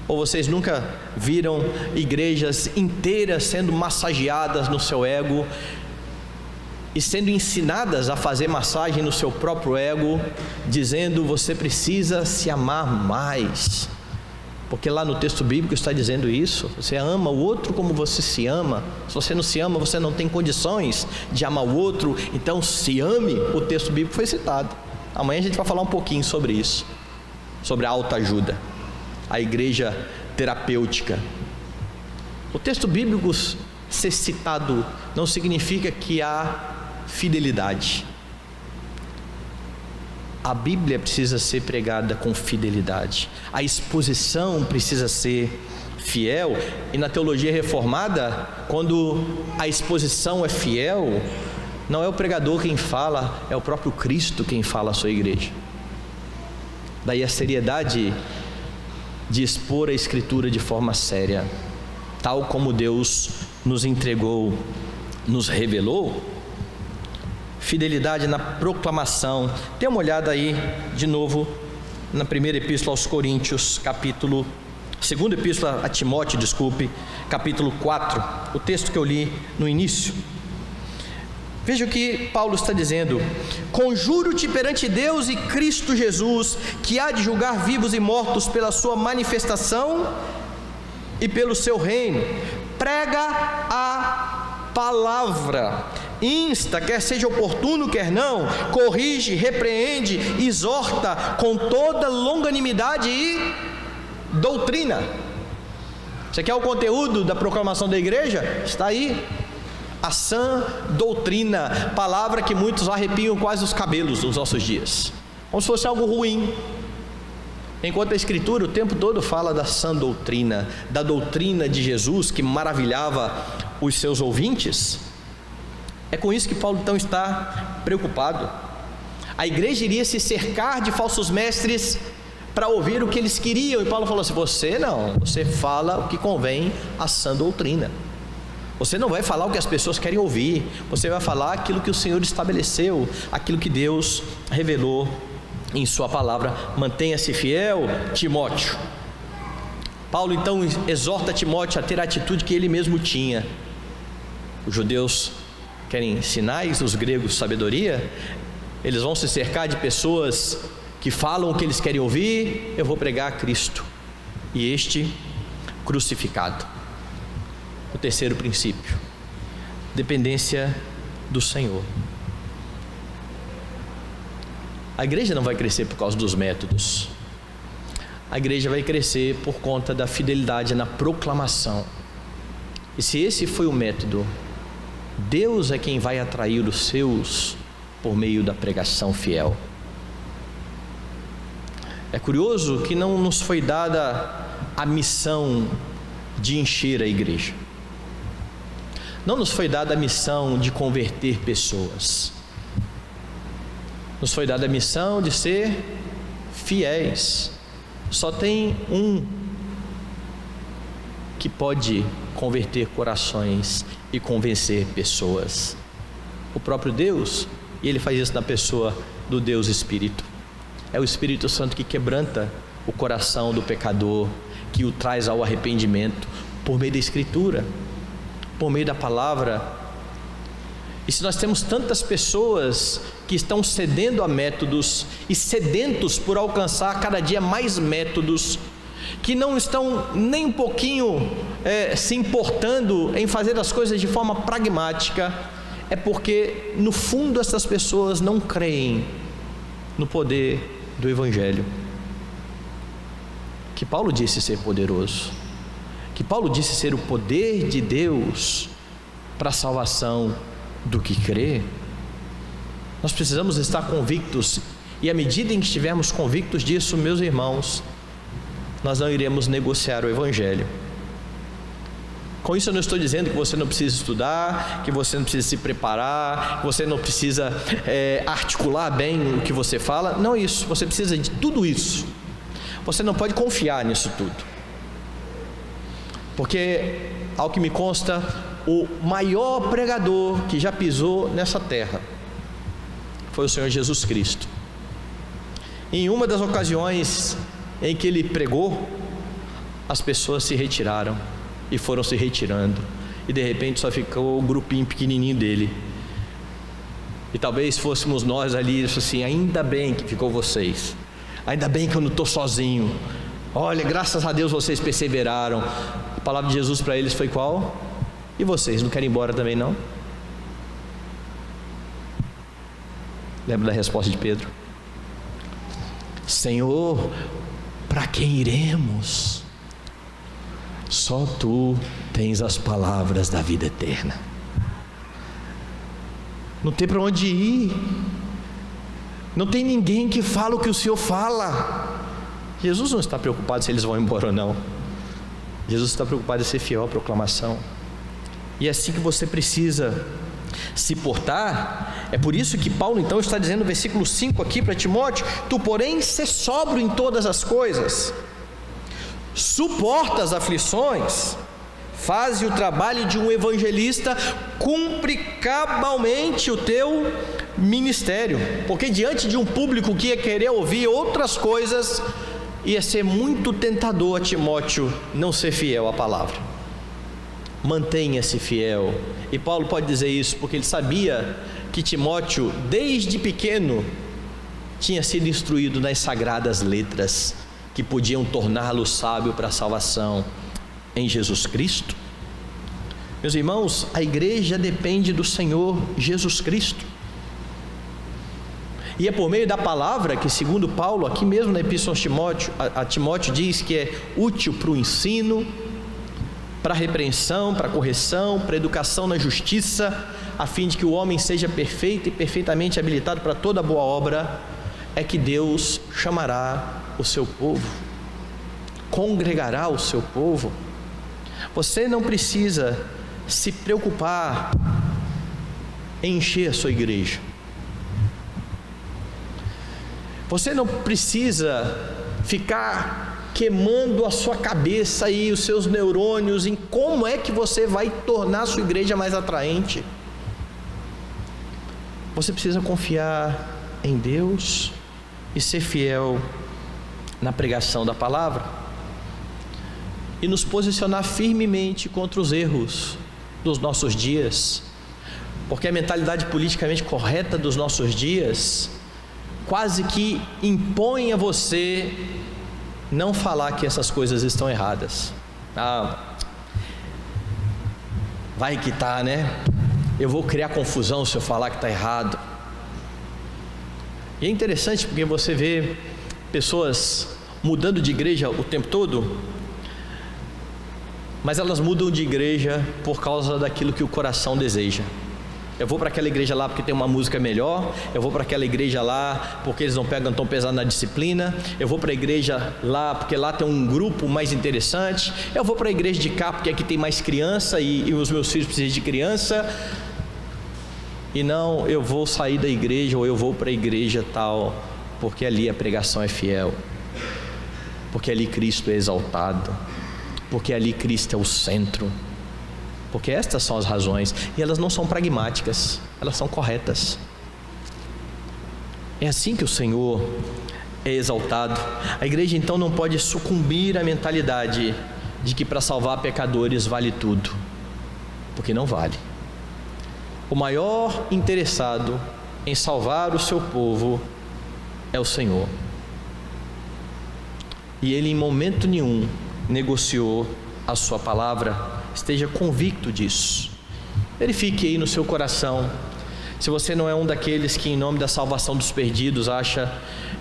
Ou vocês nunca viram igrejas inteiras sendo massageadas no seu ego e sendo ensinadas a fazer massagem no seu próprio ego, dizendo: você precisa se amar mais. Porque lá no texto bíblico está dizendo isso. Você ama o outro como você se ama. Se você não se ama, você não tem condições de amar o outro. Então se ame. O texto bíblico foi citado. Amanhã a gente vai falar um pouquinho sobre isso, sobre a autoajuda, a igreja terapêutica. O texto bíblico ser citado não significa que há fidelidade. A Bíblia precisa ser pregada com fidelidade. A exposição precisa ser fiel. E na teologia reformada, quando a exposição é fiel, não é o pregador quem fala, é o próprio Cristo quem fala à sua igreja. Daí a seriedade de expor a Escritura de forma séria, tal como Deus nos entregou, nos revelou. Fidelidade na proclamação. Dê uma olhada aí de novo na primeira epístola aos Coríntios, segunda epístola a Timóteo, capítulo 4, o texto que eu li no início. Veja o que Paulo está dizendo: conjuro-te perante Deus e Cristo Jesus, que há de julgar vivos e mortos pela sua manifestação e pelo seu reino, prega a palavra, insta, quer seja oportuno, quer não, corrige, repreende, exorta com toda longanimidade e doutrina. Você quer o conteúdo da proclamação da igreja? Está aí, a sã doutrina, palavra que muitos arrepiam quase os cabelos nos nossos dias, como se fosse algo ruim, enquanto a Escritura o tempo todo fala da sã doutrina, da doutrina de Jesus que maravilhava os seus ouvintes. É com isso que Paulo então está preocupado. A igreja iria se cercar de falsos mestres para ouvir o que eles queriam, e Paulo falou assim: você fala o que convém à sã doutrina. Você não vai falar o que as pessoas querem ouvir, você vai falar aquilo que o Senhor estabeleceu, aquilo que Deus revelou em sua palavra. Mantenha-se fiel, Timóteo. Paulo então exorta Timóteo a ter a atitude que ele mesmo tinha. Os judeus querem sinais, os gregos sabedoria. Eles vão se cercar de pessoas que falam o que eles querem ouvir. Eu vou pregar a Cristo e este crucificado. O terceiro princípio: dependência do Senhor. A igreja não vai crescer por causa dos métodos. A igreja vai crescer por conta da fidelidade na proclamação. E se esse foi o método, Deus é quem vai atrair os seus por meio da pregação fiel. É curioso que não nos foi dada a missão de encher a igreja. Não nos foi dada a missão de converter pessoas. Nos foi dada a missão de ser fiéis. Só tem um que pode converter corações e convencer pessoas: o próprio Deus. E Ele faz isso na pessoa do Deus Espírito. É o Espírito Santo que quebranta o coração do pecador, que o traz ao arrependimento por meio da Escritura, por meio da palavra. E se nós temos tantas pessoas que estão cedendo a métodos e sedentos por alcançar cada dia mais métodos, que não estão nem um pouquinho se importando em fazer as coisas de forma pragmática, é porque no fundo essas pessoas não creem no poder do Evangelho, que Paulo disse ser poderoso, que Paulo disse ser o poder de Deus para a salvação do que crê. Nós precisamos estar convictos, e à medida em que estivermos convictos disso, meus irmãos, nós não iremos negociar o Evangelho. Com isso eu não estou dizendo que você não precisa estudar, que você não precisa se preparar, que você não precisa articular bem o que você fala. Não isso, você precisa de tudo isso. Você não pode confiar nisso tudo, porque, ao que me consta, o maior pregador que já pisou nessa terra foi o Senhor Jesus Cristo. Em uma das ocasiões em que ele pregou, as pessoas se retiraram e foram se retirando, e de repente só ficou o grupinho pequenininho dele. E talvez fôssemos nós ali, assim, ainda bem que ficou vocês, ainda bem que eu não estou sozinho, olha, graças a Deus vocês perseveraram. A palavra de Jesus para eles foi qual? E vocês não querem ir embora também não? Lembra da resposta de Pedro? Senhor, para quem iremos? Só tu tens as palavras da vida eterna. Não tem para onde ir, não tem ninguém que fala o que o Senhor fala. Jesus não está preocupado se eles vão embora ou não. Jesus está preocupado em ser fiel à proclamação. E é assim que você precisa se portar. É por isso que Paulo então está dizendo no versículo 5 aqui para Timóteo: tu porém sê sóbrio em todas as coisas, suporta as aflições, faze o trabalho de um evangelista, cumpre cabalmente o teu ministério. Porque diante de um público que ia querer ouvir outras coisas, ia ser muito tentador a Timóteo não ser fiel à palavra. Mantenha-se fiel. E Paulo pode dizer isso porque ele sabia que Timóteo, desde pequeno, tinha sido instruído nas sagradas letras que podiam torná-lo sábio para a salvação em Jesus Cristo. Meus irmãos, a igreja depende do Senhor Jesus Cristo, e é por meio da palavra que, segundo Paulo, aqui mesmo na Epístola a Timóteo, diz que é útil para o ensino, para a repreensão, para a correção, para a educação na justiça, a fim de que o homem seja perfeito e perfeitamente habilitado para toda boa obra, é que Deus chamará o seu povo, congregará o seu povo. Você não precisa se preocupar em encher a sua igreja. Você não precisa ficar queimando a sua cabeça e os seus neurônios em como é que você vai tornar a sua igreja mais atraente. Você precisa confiar em Deus e ser fiel na pregação da palavra, e nos posicionar firmemente contra os erros dos nossos dias, porque a mentalidade politicamente correta dos nossos dias quase que impõe a você não falar que essas coisas estão erradas. Vai que tá, né? Eu vou criar confusão se eu falar que está errado. E é interessante porque você vê pessoas mudando de igreja o tempo todo, mas elas mudam de igreja por causa daquilo que o coração deseja. Eu vou para aquela igreja lá porque tem uma música melhor, eu vou para aquela igreja lá porque eles não pegam tão pesado na disciplina, eu vou para a igreja lá porque lá tem um grupo mais interessante, eu vou para a igreja de cá porque aqui tem mais criança e os meus filhos precisam de criança. E não, eu vou sair da igreja ou eu vou para a igreja tal porque ali a pregação é fiel, porque ali Cristo é exaltado, porque ali Cristo é o centro, porque estas são as razões, e elas não são pragmáticas, elas são corretas. É assim que o Senhor é exaltado. A igreja então não pode sucumbir à mentalidade de que para salvar pecadores vale tudo, porque não vale. O maior interessado em salvar o seu povo é o Senhor. E Ele em momento nenhum negociou a sua palavra. Esteja convicto disso. Verifique aí no seu coração se você não é um daqueles que em nome da salvação dos perdidos acha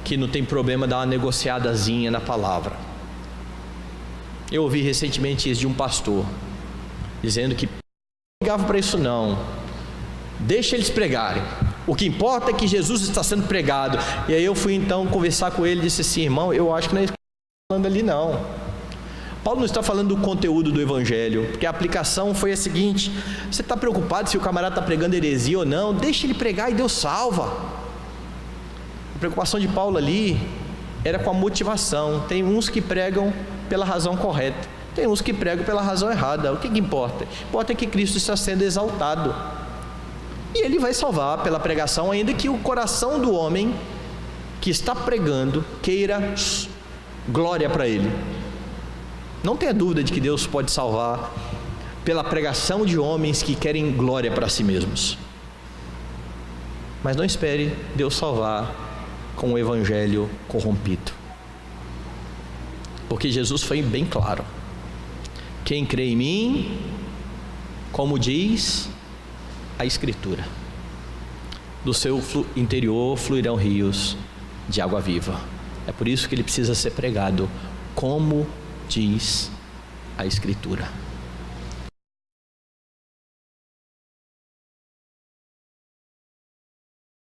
que não tem problema dar uma negociadazinha na palavra. Eu ouvi recentemente isso de um pastor, dizendo que não ligava para isso não, deixa eles pregarem, o que importa é que Jesus está sendo pregado. E aí eu fui então conversar com ele e disse assim: irmão, eu acho que não é isso que está falando ali não. Paulo não está falando do conteúdo do evangelho, porque a aplicação foi a seguinte: você está preocupado se o camarada está pregando heresia ou não? Deixa ele pregar e Deus salva. A preocupação de Paulo ali era com a motivação. Tem uns que pregam pela razão correta, tem uns que pregam pela razão errada. O que importa? Importa é que Cristo está sendo exaltado, e Ele vai salvar pela pregação, ainda que o coração do homem que está pregando queira glória para ele. Não tenha dúvida de que Deus pode salvar pela pregação de homens que querem glória para si mesmos. Mas não espere Deus salvar com o evangelho corrompido. Porque Jesus foi bem claro: quem crê em mim, como diz a Escritura, do seu interior fluirão rios de água viva. É por isso que ele precisa ser pregado como diz a Escritura.